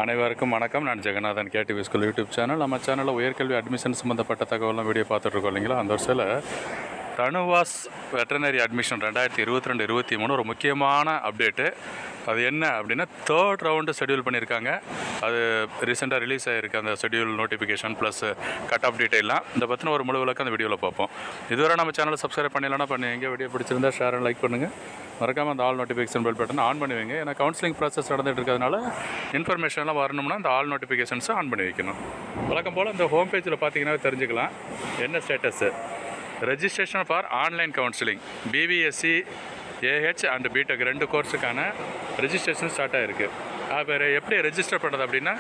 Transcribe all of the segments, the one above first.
அனைவருக்கும் வணக்கம். நான் Jeganathan KTV School YouTube channel. நம்ம சேனலில் உயர்கல்வி அட்மிஷன் சம்மந்தப்பட்ட தகவலாம் வீடியோ பார்த்துட்ருக்கோம் இல்லைங்களா. அந்த வருஷத்தில் தனுவாஸ் வெட்டரினரி அட்மிஷன் 2022-23 ஒரு முக்கியமான அப்டேட்டு. அது என்ன அப்படின்னா, 3rd ரவுண்டு ஷெடியூல் பண்ணியிருக்காங்க. அது ரீசெண்டாக ரிலீஸ் ஆகிருக்கு அந்த schedule notification plus cut off டீட்டெயிலாம். இந்த பற்றின ஒரு முழு விளக்கம் அந்த வீடியோவில் பார்ப்போம். இதுவரை நம்ம சேனலை சப்ஸ்கிரைப் பண்ணலாம் பண்ணி எங்கே வீடியோ பிடிச்சிருந்தா ஷேர் அண்ட் லைக் பண்ணுங்கள். மறக்காமல் அந்த all notification bell button on பண்ணி வைங்க. ஏன்னா கவுன்சிலிங் ப்ராசஸ் நடந்துகிட்டு இருக்கிறதுனால இன்ஃபர்மேஷன்லாம் வரணும்னா அந்த ஆல் நோட்டிஃபிகேஷன்ஸை ஆன் பண்ணி வைக்கணும். வழக்கம் போல் இந்த ஹோம் பேஜில் பார்த்தீங்கன்னா தெரிஞ்சுக்கலாம் என்ன status. Registration for online counselling BBSc AH and BTech 2 கோர்ஸுக்கான ரெஜிஸ்ட்ரேஷன் ஸ்டார்ட் ஆகிருக்கு. வேறு எப்படி ரெஜிஸ்டர் பண்ணுறது அப்படின்னா,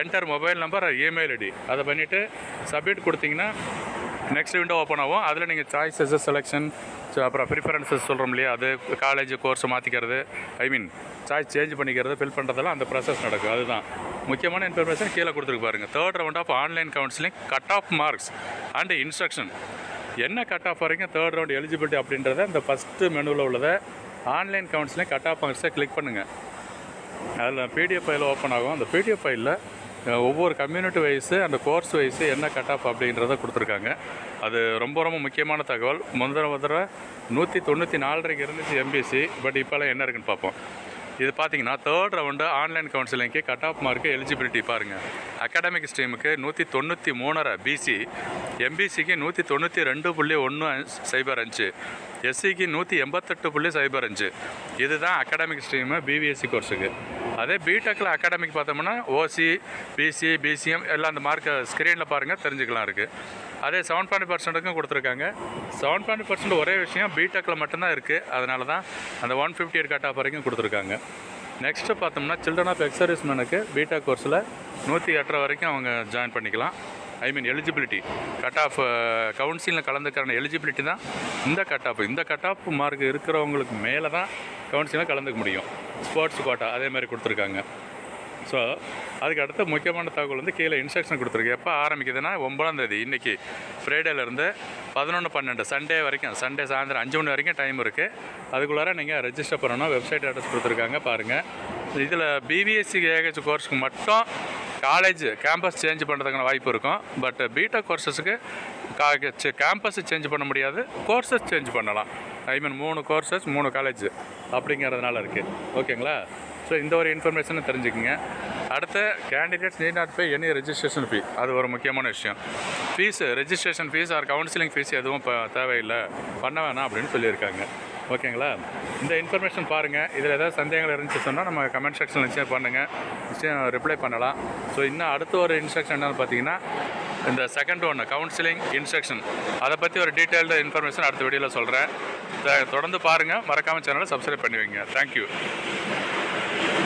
enter mobile number email ID அதை பண்ணிவிட்டு சப்மிட் கொடுத்தீங்கன்னா நெக்ஸ்ட் விண்டோ ஓப்பன் ஆகும். அதில் நீங்கள் சாய்ஸஸ் செலெக்ஷன் அப்புறம் ப்ரிஃபரன்சஸ் சொல்கிறோம் இல்லையா, அது காலேஜ் கோர்ஸை மாற்றிக்கிறது, சாய்ஸ் சேஞ்ச் பண்ணிக்கிறது, ஃபில் பண்ணுறதெல்லாம் அந்த ப்ராசஸ் நடக்கும். அதுதான் முக்கியமான இன்ஃபர்மேஷன் கீழே கொடுத்துருக்கு பாருங்கள். 3rd round of online counselling cut off marks and instruction. என்ன கட் ஆஃப் வரைக்கும் 3rd ரவுண்ட் எலிஜிபிலிட்டி அப்படின்றத இந்த ஃபஸ்ட்டு மெனுவில் உள்ளதை ஆன்லைன் கவுன்சிலிங் கட் ஆஃப் மார்க்ஸை கிளிக் பண்ணுங்கள். அதில் PDF ஃபைல் ஓப்பன் ஆகும். அந்த PDF ஃபைலில் ஒவ்வொரு கம்யூனிட்டி வைஸு அந்த கோர்ஸ் வைஸு என்ன கட் ஆஃப் அப்படின்றத கொடுத்துருக்காங்க. அது ரொம்ப ரொம்ப முக்கியமான தகவல். முதல்ல 194 இருந்துச்சு MBC, பட் இப்போலாம் என்ன இருக்குன்னு பார்ப்போம். இது பார்த்தீங்கன்னா 3rd ரவுண்டு ஆன்லைன் கவுன்சிலிங்க்கு கட் ஆஃப் மார்க்கு எலிஜிபிலிட்டி பாருங்கள். அகாடமிக் ஸ்ட்ரீமுக்கு 193.5 BC, MBCக்கு 192.105, SCக்கு 188.05. இதுதான் அகாடமிக் ஸ்ட்ரீமு BBSc கோர்ஸுக்கு. அதே BTechல அகாடமிக் பார்த்தோம்னா OC, BC, BCM எல்லாம் அந்த மார்க்கை ஸ்க்ரீனில் பாருங்கள் தெரிஞ்சுக்கலாம் இருக்குது. அதே 7.5%க்கும் கொடுத்துருக்காங்க. 7.5% ஒரே விஷயம் BTechல மட்டும்தான் இருக்குது. அதனால தான் அந்த 158 கட் ஆஃப் வரைக்கும் கொடுத்துருக்காங்க. நெக்ஸ்ட்டு பார்த்தோம்னா சில்ட்ரன் ஆஃப் எக்ஸர்வீஸ்மேனுக்கு BTech கோர்ஸில் 108 வரைக்கும் அவங்க ஜாயின் பண்ணிக்கலாம். எலிஜிபிலிட்டி கட் ஆஃப் கவுன்சிலில் கலந்துக்கிற எலிஜிபிலிட்டி தான் இந்த கட் ஆஃப். இந்த கட் ஆஃப் மார்க் இருக்கிறவங்களுக்கு மேலே தான் கவுன்சிலில் கலந்துக்க முடியும். ஸ்போர்ட்ஸ் கோட்டா அதே மாதிரி கொடுத்துருக்காங்க. ஸோ அதுக்கு அடுத்த முக்கியமான தகவல் கீழே இன்ஸ்ட்ரக்ஷன் கொடுத்துருக்கு. எப்போ ஆரம்பிக்குதுன்னா 9ஆம் தேதி, இன்றைக்கி ஃப்ரைடேலேருந்து 11-12 சண்டே வரைக்கும், சண்டே சாயந்தரம் 5 மணி வரைக்கும் டைம் இருக்குது. அதுக்குள்ளார நீங்கள் ரெஜிஸ்டர் பண்ணணும். வெப்சைட் அட்ரஸ் கொடுத்துருக்காங்க பாருங்கள். இதில் BBSc AH கோர்ஸுக்கு மட்டும் காலேஜ் கேம்பஸ் சேஞ்ச் பண்ணுறதுக்கான வாய்ப்பு இருக்கும். பட் BTech கோர்ஸஸுக்கு கேம்பஸ் சேஞ்ச் பண்ண முடியாது, கோர்ஸஸ் சேஞ்ச் பண்ணலாம். 3 கோர்ஸஸ் 3 காலேஜ் அப்படிங்கிறதுனால இருக்குது. ஓகேங்களா? ஸோ இந்த ஒரு இன்ஃபர்மேஷனை தெரிஞ்சுக்குங்க. அடுத்த candidates need not pay any registration fee. அது ஒரு முக்கியமான விஷயம். Fees registration fees or counselling fees எதுவும் இப்போ தேவையில்லை, பண்ண வேணாம் அப்படின்னு சொல்லியிருக்காங்க. ஓகேங்களா? இந்த இன்ஃபர்மேஷன் பாருங்கள். இதில் ஏதாவது சந்தேகங்கள் இருந்துச்சு சொன்னால் நம்ம கமெண்ட் செக்ஷன் நிச்சயம் பண்ணுங்கள், நிச்சயம் ரிப்ளை பண்ணலாம். ஸோ இன்னும் அடுத்த ஒரு இன்ஸ்ட்ரக்ஷன் என்னென்னு பார்த்தீங்கன்னா, இந்த செகண்ட் ஒன்று கவுன்சிலிங் இன்ஸ்ட்ரக்ஷன், அதை பற்றி ஒரு டீட்டெயில்டு இன்ஃபர்மேஷன் அடுத்த வீடியோவில் சொல்கிறேன். தொடர்ந்து பாருங்கள். மறக்காமல் சேனலை சப்ஸ்கிரைப் பண்ணி வைங்க. தேங்க்யூ.